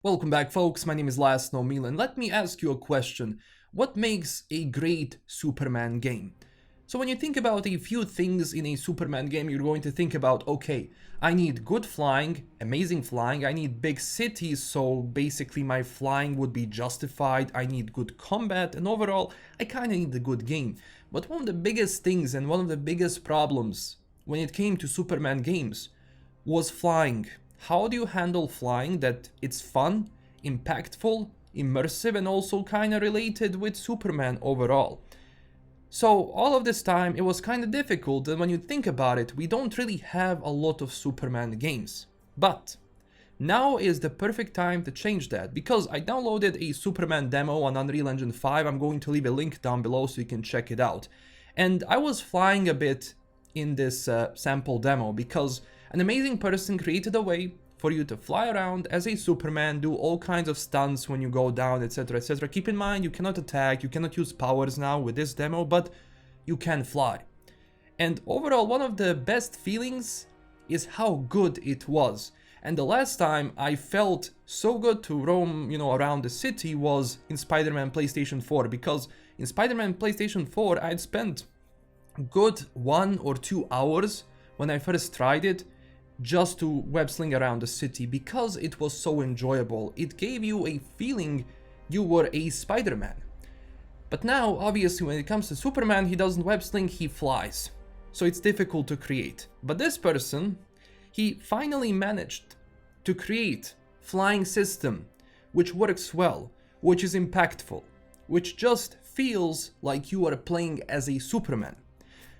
Welcome back, folks. My name is LastKnownMeal, and let me ask you a question. What makes a great Superman game? So when you think about a few things in a Superman game, you're going to think about, okay, I need good flying, amazing flying, I need big cities, so basically my flying would be justified, I need good combat, and overall, I kind of need a good game. But one of the biggest things and one of the biggest problems when it came to Superman games was flying. How do you handle flying that it's fun, impactful, immersive, and also kind of related with Superman overall? So all of this time it was kind of difficult, and when you think about it, we don't really have a lot of Superman games. But now is the perfect time to change that, because I downloaded a Superman demo on Unreal Engine 5. I'm going to leave a link down below so you can check it out. And I was flying a bit in this sample demo because an amazing person created a way for you to fly around as a Superman, do all kinds of stunts when you go down, etc, etc. Keep in mind, you cannot attack, you cannot use powers now with this demo, but you can fly. And overall, one of the best feelings is how good it was. And the last time I felt so good to roam, around the city was in Spider-Man PlayStation 4, because in Spider-Man PlayStation 4, I'd spent good 1 or 2 hours when I first tried it just to web sling around the city, because it was so enjoyable. It gave you a feeling you were a Spider-Man. But now, obviously, when it comes to Superman, he doesn't web sling, he flies. So it's difficult to create. But this person, he finally managed to create flying system which works well, which is impactful, which just feels like you are playing as a Superman.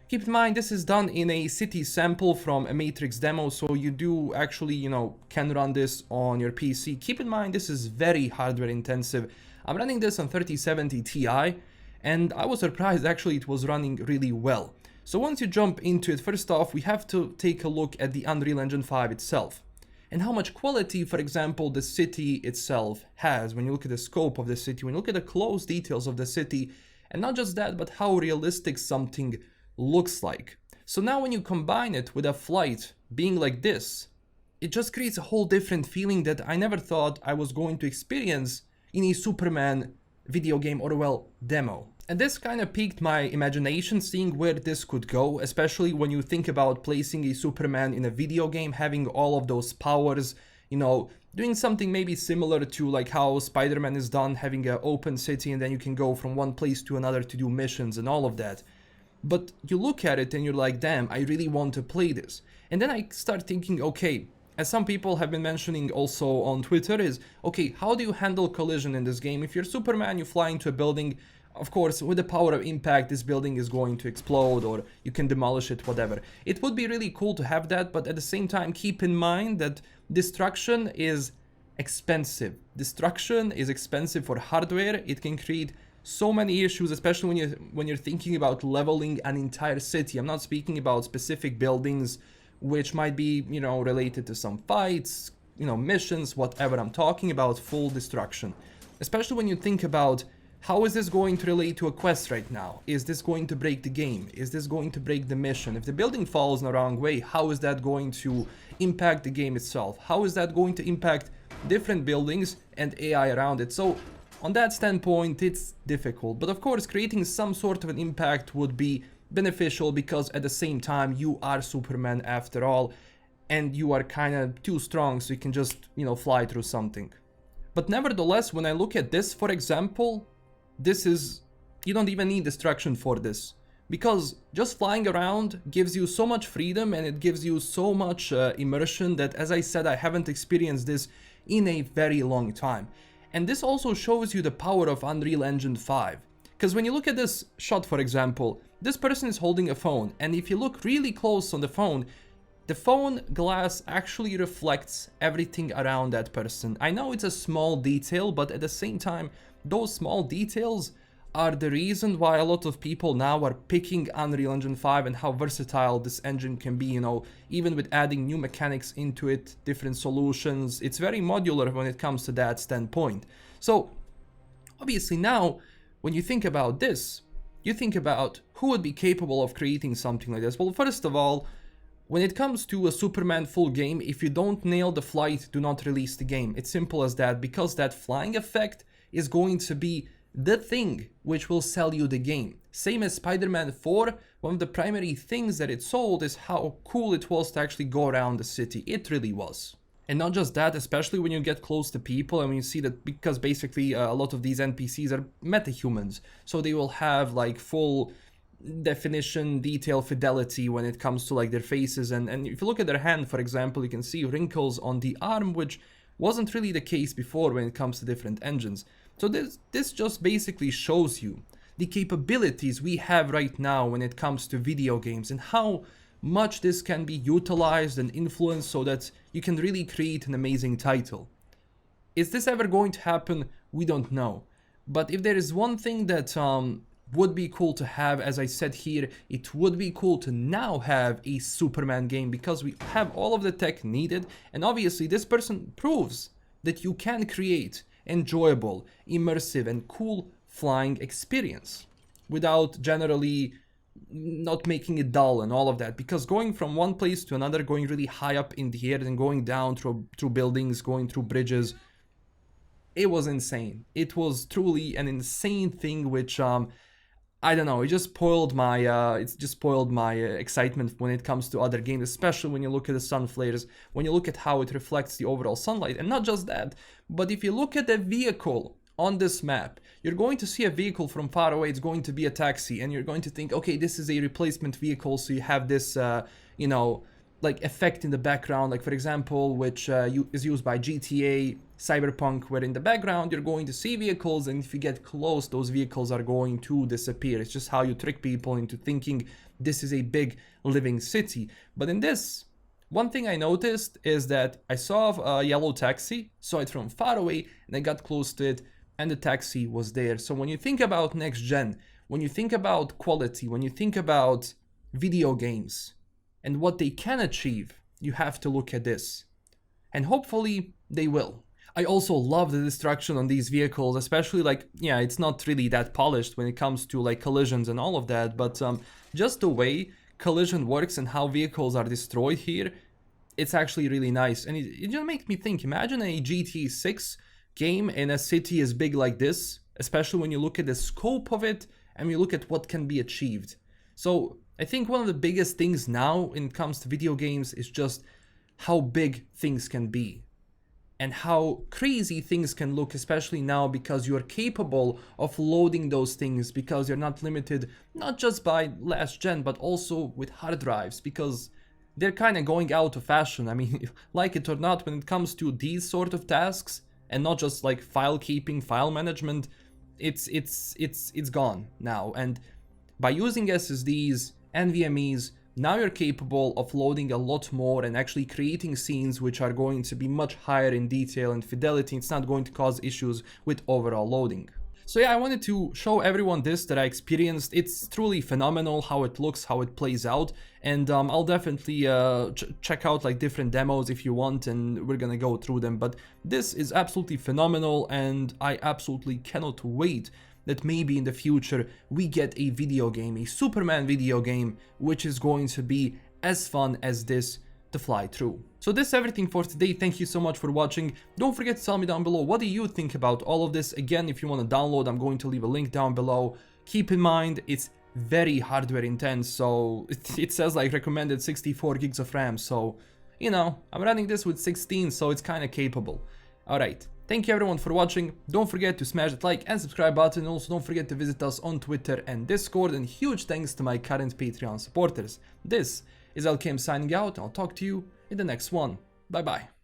Keep in mind, this is done in a city sample from a Matrix demo, so you do actually, can run this on your PC. Keep in mind, this is very hardware intensive. I'm running this on 3070 Ti, and I was surprised actually it was running really well. So once you jump into it, first off, we have to take a look at the Unreal Engine 5 itself, and how much quality, for example, the city itself has. When you look at the scope of the city, when you look at the close details of the city, and not just that, but how realistic something looks like. So now when you combine it with a flight being like this, it just creates a whole different feeling that I never thought I was going to experience in a Superman video game, or well, demo. And this kind of piqued my imagination, seeing where this could go, especially when you think about placing a Superman in a video game, having all of those powers, doing something maybe similar to like how Spider-Man is done, having an open city and then you can go from one place to another to do missions and all of that. But you look at it and you're like, damn, I really want to play this. And then I start thinking, okay, as some people have been mentioning also on Twitter, is, okay, how do you handle collision in this game? If you're Superman, you fly into a building, of course, with the power of impact, this building is going to explode, or you can demolish it, whatever. It would be really cool to have that, but at the same time, keep in mind that destruction is expensive. Destruction is expensive for hardware. It can create so many issues, especially when you're thinking about leveling an entire city. I'm not speaking about specific buildings which might be, related to some fights, missions, whatever. I'm talking about full destruction. Especially when you think about, how is this going to relate to a quest right now? Is this going to break the game? Is this going to break the mission? If the building falls in the wrong way, how is that going to impact the game itself? How is that going to impact different buildings and AI around it? So on that standpoint, it's difficult. But of course, creating some sort of an impact would be beneficial, because at the same time, you are Superman after all, and you are kind of too strong, so you can just, fly through something. But nevertheless, when I look at this, for example, you don't even need destruction for this, because just flying around gives you so much freedom, and it gives you so much immersion that, as I said, I haven't experienced this in a very long time. And this also shows you the power of Unreal Engine 5. Because when you look at this shot, for example, this person is holding a phone, and if you look really close on the phone glass actually reflects everything around that person. I know it's a small detail, but at the same time, those small details are the reason why a lot of people now are picking Unreal Engine 5 and how versatile this engine can be, even with adding new mechanics into it, different solutions. It's very modular when it comes to that standpoint. So obviously now, when you think about this, you think about who would be capable of creating something like this. Well, first of all, When it comes to a Superman full game, if you don't nail the flight, do not release the game. It's simple as that, because that flying effect is going to be the thing which will sell you the game. Same as Spider-Man 4, one of the primary things that it sold is how cool it was to actually go around the city. It really was. And not just that, especially when you get close to people and when you see that, because basically a lot of these NPCs are metahumans, so they will have like full definition, detail, fidelity when it comes to like their faces, and if you look at their hand, for example, you can see wrinkles on the arm, which wasn't really the case before when it comes to different engines. So this just basically shows you the capabilities we have right now when it comes to video games and how much this can be utilized and influenced so that you can really create an amazing title. Is this ever going to happen? We don't know. But if there is one thing that would be cool to have, as I said here, it would be cool to now have a Superman game, because we have all of the tech needed, and obviously this person proves that you can create enjoyable, immersive and cool flying experience without generally not making it dull and all of that, because going from one place to another, going really high up in the air and going down through buildings, going through bridges, it was insane. It was truly an insane thing, which I don't know, it just spoiled my excitement when it comes to other games, especially when you look at the sun flares, when you look at how it reflects the overall sunlight. And not just that, but if you look at the vehicle on this map, you're going to see a vehicle from far away. It's going to be a taxi, and you're going to think, okay, this is a replacement vehicle, so you have this you know, like effect in the background, like for example, which is used by GTA, Cyberpunk, where in the background you're going to see vehicles, and if you get close, those vehicles are going to disappear. It's just how you trick people into thinking this is a big living city. But in this, one thing I noticed is that I saw a yellow taxi, saw it from far away, and I got close to it, and the taxi was there. So when you think about next gen, when you think about quality, when you think about video games and what they can achieve, you have to look at this. And hopefully they will. I also love the destruction on these vehicles, especially like, yeah, it's not really that polished when it comes to like collisions and all of that, but just the way collision works and how vehicles are destroyed here, it's actually really nice. And it just makes me think, imagine a GTA 6 game in a city as big like this, especially when you look at the scope of it and you look at what can be achieved. So I think one of the biggest things now when it comes to video games is just how big things can be and how crazy things can look, especially now because you are capable of loading those things, because you're not limited not just by last gen but also with hard drives, because they're kind of going out of fashion. I mean, like it or not, when it comes to these sort of tasks and not just like file keeping, file management, it's gone now. And by using SSDs, NVMEs, now you're capable of loading a lot more and actually creating scenes which are going to be much higher in detail and fidelity. It's not going to cause issues with overall loading. So yeah, I wanted to show everyone this that I experienced. It's truly phenomenal how it looks, how it plays out, and I'll definitely check out like different demos if you want, and we're gonna go through them. But this is absolutely phenomenal, and I absolutely cannot wait that maybe in the future we get a video game, a Superman video game, which is going to be as fun as this to fly through. So this is everything for today. Thank you so much for watching. Don't forget to tell me down below, what do you think about all of this? Again, if you want to download, I'm going to leave a link down below. Keep in mind, it's very hardware intense, so it says like recommended 64 gigs of RAM, so you know, I'm running this with 16, so it's kind of capable. Alright, thank you everyone for watching. Don't forget to smash that like and subscribe button. Also don't forget to visit us on Twitter and Discord, and huge thanks to my current Patreon supporters. This is LKM signing out, and I'll talk to you in the next one. Bye bye.